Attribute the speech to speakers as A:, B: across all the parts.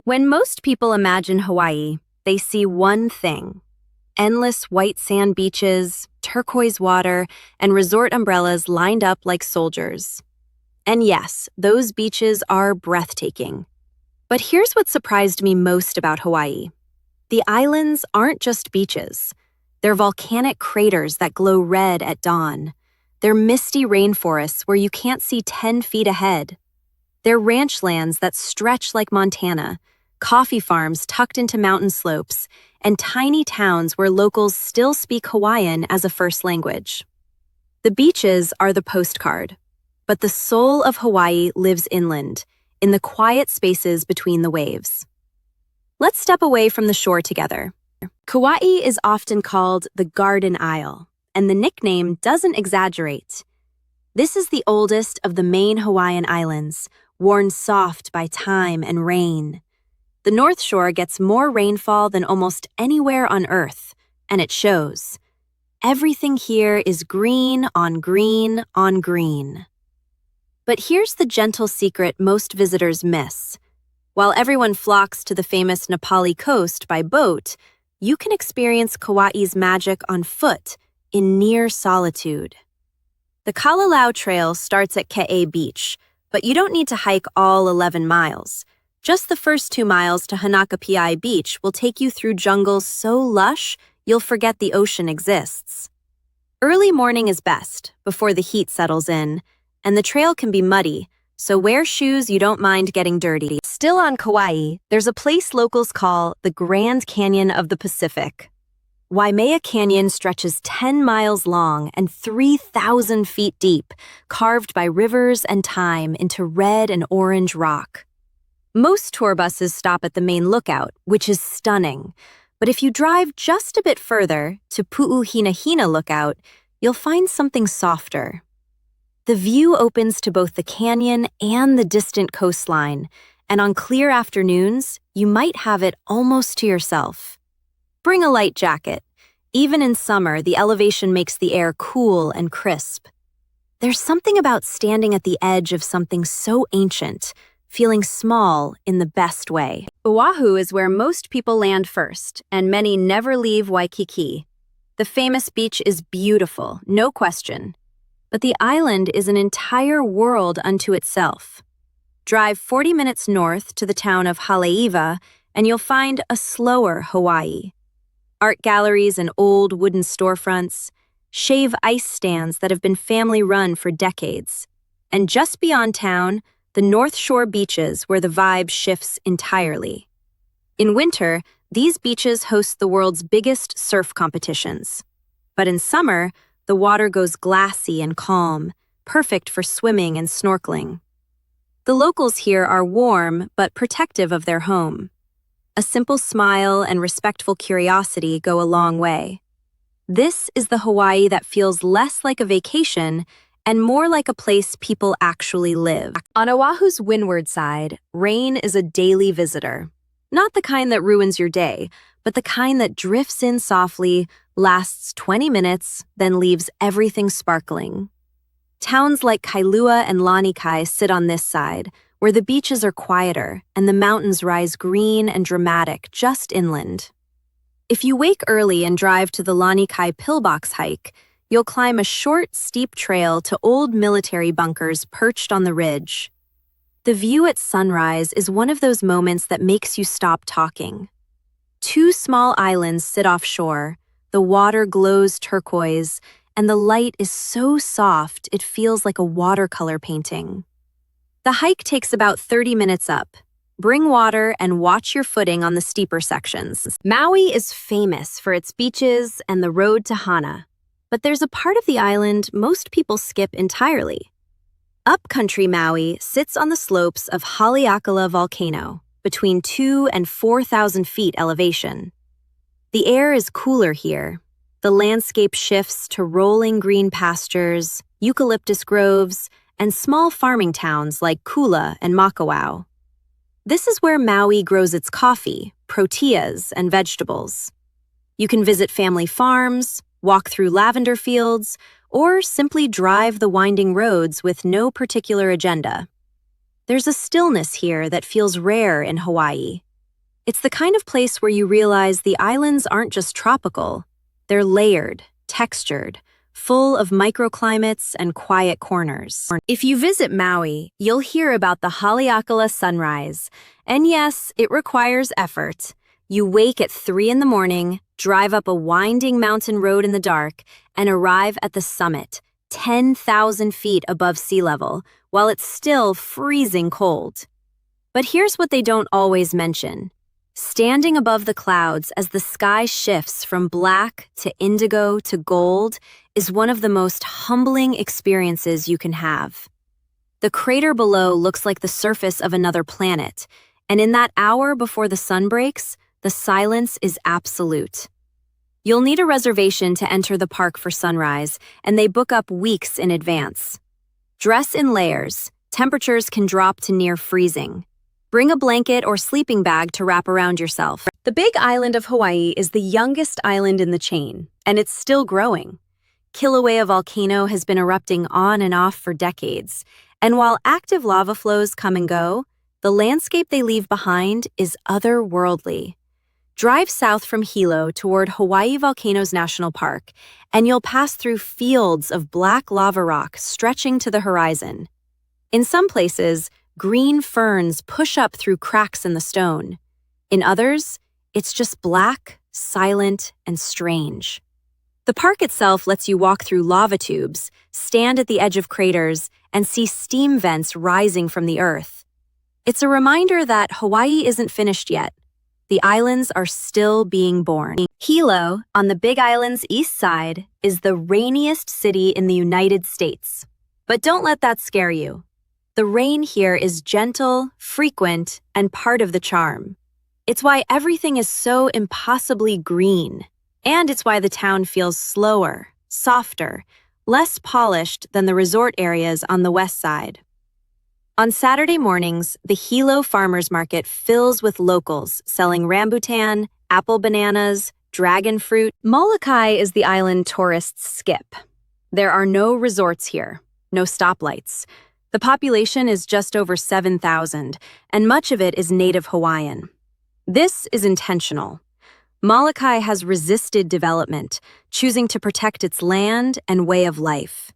A: When most people imagine Hawaii, they see one thing: endless white sand beaches, turquoise water, and resort umbrellas lined up like soldiers. And yes, those beaches are breathtaking. But here's what surprised me most about Hawaii. The islands aren't just beaches. They're volcanic craters that glow red at dawn. They're misty rainforests where you can't see 10 feet ahead. They're ranch lands that stretch like Montana, coffee farms tucked into mountain slopes, and tiny towns where locals still speak Hawaiian as a first language. The beaches are the postcard, but the soul of Hawaii lives inland, in the quiet spaces between the waves. Let's step away from the shore together. Kauai is often called the Garden Isle, and the nickname doesn't exaggerate. This is the oldest of the main Hawaiian islands, worn soft by time and rain. The North Shore gets more rainfall than almost anywhere on Earth, and it shows. Everything here is green on green on green. But here's the gentle secret most visitors miss. While everyone flocks to the famous Napali coast by boat, you can experience Kauai's magic on foot in near solitude. The Kalalau Trail starts at Ke'e Beach, but you don't need to hike all 11 miles. Just the first 2 miles to Hanakapiai Beach will take you through jungles so lush, you'll forget the ocean exists. Early morning is best, before the heat settles in, and the trail can be muddy, so wear shoes you don't mind getting dirty. Still on Kauai, there's a place locals call the Grand Canyon of the Pacific. Waimea Canyon stretches 10 miles long and 3,000 feet deep, carved by rivers and time into red and orange rock. Most tour buses stop at the main lookout, which is stunning. But if you drive just a bit further, to Pu'uhinahina Lookout, you'll find something softer. The view opens to both the canyon and the distant coastline, and on clear afternoons, you might have it almost to yourself. Bring a light jacket. Even in summer, the elevation makes the air cool and crisp. There's something about standing at the edge of something so ancient, feeling small in the best way. Oahu is where most people land first, and many never leave Waikiki. The famous beach is beautiful, no question. But the island is an entire world unto itself. Drive 40 minutes north to the town of Haleiwa, and you'll find a slower Hawaii. Art galleries and old wooden storefronts, shave ice stands that have been family-run for decades. And just beyond town, the North Shore beaches where the vibe shifts entirely. In winter, these beaches host the world's biggest surf competitions. But in summer, the water goes glassy and calm, perfect for swimming and snorkeling. The locals here are warm but protective of their home. A simple smile and respectful curiosity go a long way. This is the Hawaii that feels less like a vacation and more like a place people actually live. On Oahu's windward side, rain is a daily visitor. Not the kind that ruins your day, but the kind that drifts in softly, lasts 20 minutes, then leaves everything sparkling. Towns like Kailua and Lanikai sit on this side, where the beaches are quieter and the mountains rise green and dramatic just inland. If you wake early and drive to the Lanikai Pillbox hike, you'll climb a short, steep trail to old military bunkers perched on the ridge. The view at sunrise is one of those moments that makes you stop talking. 2 small islands sit offshore, the water glows turquoise, and the light is so soft it feels like a watercolor painting. The hike takes about 30 minutes up. Bring water and watch your footing on the steeper sections. Maui is famous for its beaches and the road to Hana. But there's a part of the island most people skip entirely. Upcountry Maui sits on the slopes of Haleakala Volcano, between 2,000 and 4,000 feet elevation. The air is cooler here. The landscape shifts to rolling green pastures, eucalyptus groves, and small farming towns like Kula and Makawao. This is where Maui grows its coffee, proteas, and vegetables. You can visit family farms, walk through lavender fields, or simply drive the winding roads with no particular agenda. There's a stillness here that feels rare in Hawaii. It's the kind of place where you realize the islands aren't just tropical, they're layered, textured, full of microclimates and quiet corners. If you visit Maui, you'll hear about the Haleakala sunrise. And yes, it requires effort. You wake at 3 in the morning, drive up a winding mountain road in the dark, and arrive at the summit, 10,000 feet above sea level, while it's still freezing cold. But here's what they don't always mention. Standing above the clouds as the sky shifts from black to indigo to gold is one of the most humbling experiences you can have. The crater below looks like the surface of another planet, and in that hour before the sun breaks, the silence is absolute. You'll need a reservation to enter the park for sunrise, and they book up weeks in advance. Dress in layers. Temperatures can drop to near freezing. Bring a blanket or sleeping bag to wrap around yourself. The Big Island of Hawaii is the youngest island in the chain, and it's still growing. Kilauea volcano has been erupting on and off for decades, and while active lava flows come and go, the landscape they leave behind is otherworldly. Drive south from Hilo toward Hawaii Volcanoes National Park, and you'll pass through fields of black lava rock stretching to the horizon. In some places, green ferns push up through cracks in the stone. In others, it's just black, silent, and strange. The park itself lets you walk through lava tubes, stand at the edge of craters, and see steam vents rising from the earth. It's a reminder that Hawaii isn't finished yet. The islands are still being born. Hilo, on the Big Island's east side, is the rainiest city in the United States. But don't let that scare you. The rain here is gentle, frequent, and part of the charm. It's why everything is so impossibly green. And it's why the town feels slower, softer, less polished than the resort areas on the west side. On Saturday mornings, the Hilo Farmers Market fills with locals selling rambutan, apple bananas, dragon fruit. Molokai is the island tourists skip. There are no resorts here, no stoplights. The population is just over 7,000, and much of it is native Hawaiian. This is intentional. Molokai has resisted development, choosing to protect its land and way of life.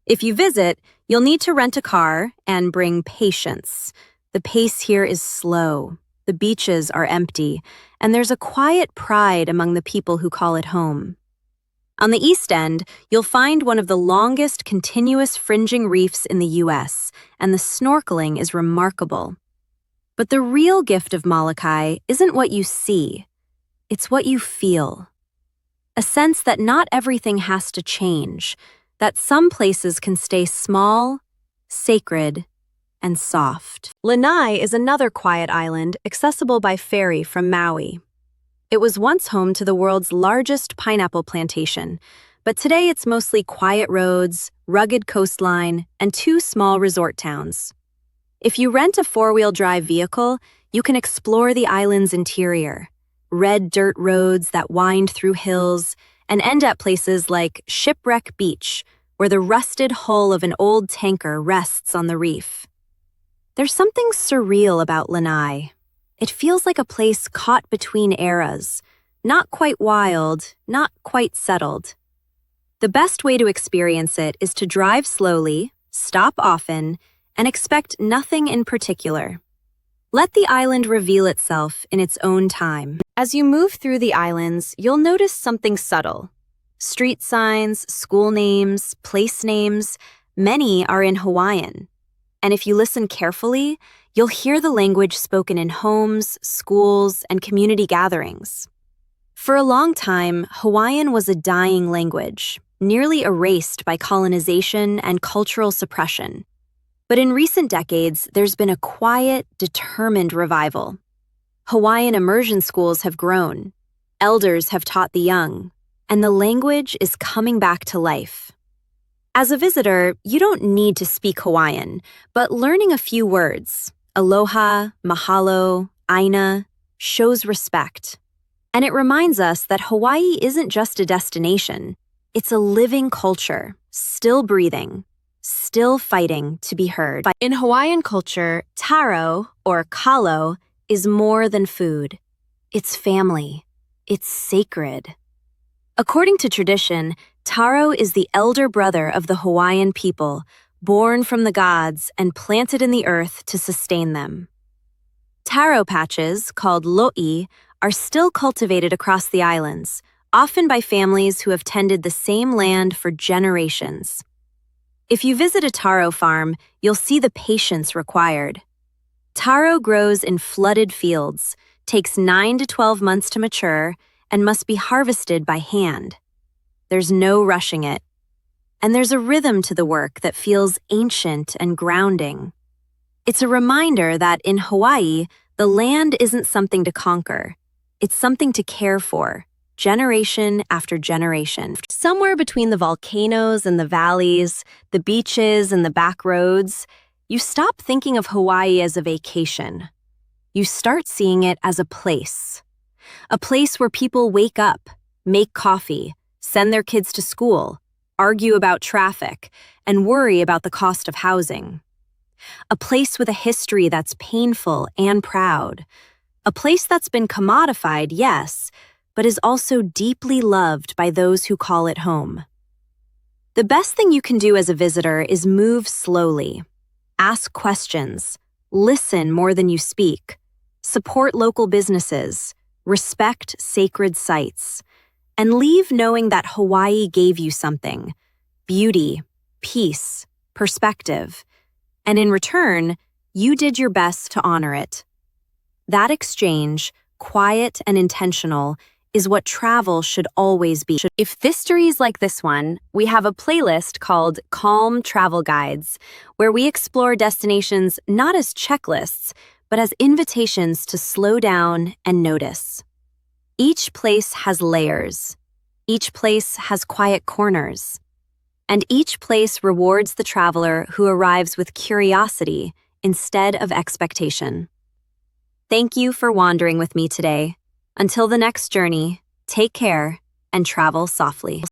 A: If you visit, you'll need to rent a car and bring patience. The pace here is slow, the beaches are empty, and there's a quiet pride among the people who call it home. On the east end, you'll find one of the longest continuous fringing reefs in the U.S., and the snorkeling is remarkable. But the real gift of Molokai isn't what you see, it's what you feel. A sense that not everything has to change, that some places can stay small, sacred, and soft. Lanai is another quiet island accessible by ferry from Maui. It was once home to the world's largest pineapple plantation, but today it's mostly quiet roads, rugged coastline, and 2 small resort towns. If you rent a 4-wheel drive vehicle, you can explore the island's interior, red dirt roads that wind through hills, and end at places like Shipwreck Beach, where the rusted hull of an old tanker rests on the reef. There's something surreal about Lanai. It feels like a place caught between eras, not quite wild, not quite settled. The best way to experience it is to drive slowly, stop often, and expect nothing in particular. Let the island reveal itself in its own time. As you move through the islands, you'll notice something subtle. Street signs, school names, place names, many are in Hawaiian. And if you listen carefully, you'll hear the language spoken in homes, schools, and community gatherings. For a long time, Hawaiian was a dying language, nearly erased by colonization and cultural suppression. But in recent decades, there's been a quiet, determined revival. Hawaiian immersion schools have grown, elders have taught the young, and the language is coming back to life. As a visitor, you don't need to speak Hawaiian, but learning a few words, aloha, mahalo, aina, shows respect. And it reminds us that Hawaii isn't just a destination, it's a living culture, still breathing, still fighting to be heard. In Hawaiian culture, taro, or kalo, is more than food. It's family. It's sacred. According to tradition, taro is the elder brother of the Hawaiian people, born from the gods and planted in the earth to sustain them. Taro patches, called lo'i, are still cultivated across the islands, often by families who have tended the same land for generations. If you visit a taro farm, you'll see the patience required. Taro grows in flooded fields, takes 9 to 12 months to mature, and must be harvested by hand. There's no rushing it. And there's a rhythm to the work that feels ancient and grounding. It's a reminder that in Hawaii, the land isn't something to conquer. It's something to care for, generation after generation. Somewhere between the volcanoes and the valleys, the beaches and the back roads, you stop thinking of Hawaii as a vacation. You start seeing it as a place where people wake up, make coffee, send their kids to school, argue about traffic, and worry about the cost of housing. A place with a history that's painful and proud. A place that's been commodified, yes, but is also deeply loved by those who call it home. The best thing you can do as a visitor is move slowly. Ask questions. Listen more than you speak. Support local businesses. Respect sacred sites. And leave knowing that Hawaii gave you something: beauty, peace, perspective. And in return, you did your best to honor it. That exchange, quiet and intentional, is what travel should always be. If this story is like this one, we have a playlist called Calm Travel Guides, where we explore destinations not as checklists, but as invitations to slow down and notice. Each place has layers. Each place has quiet corners. And each place rewards the traveler who arrives with curiosity instead of expectation. Thank you for wandering with me today. Until the next journey, take care and travel softly.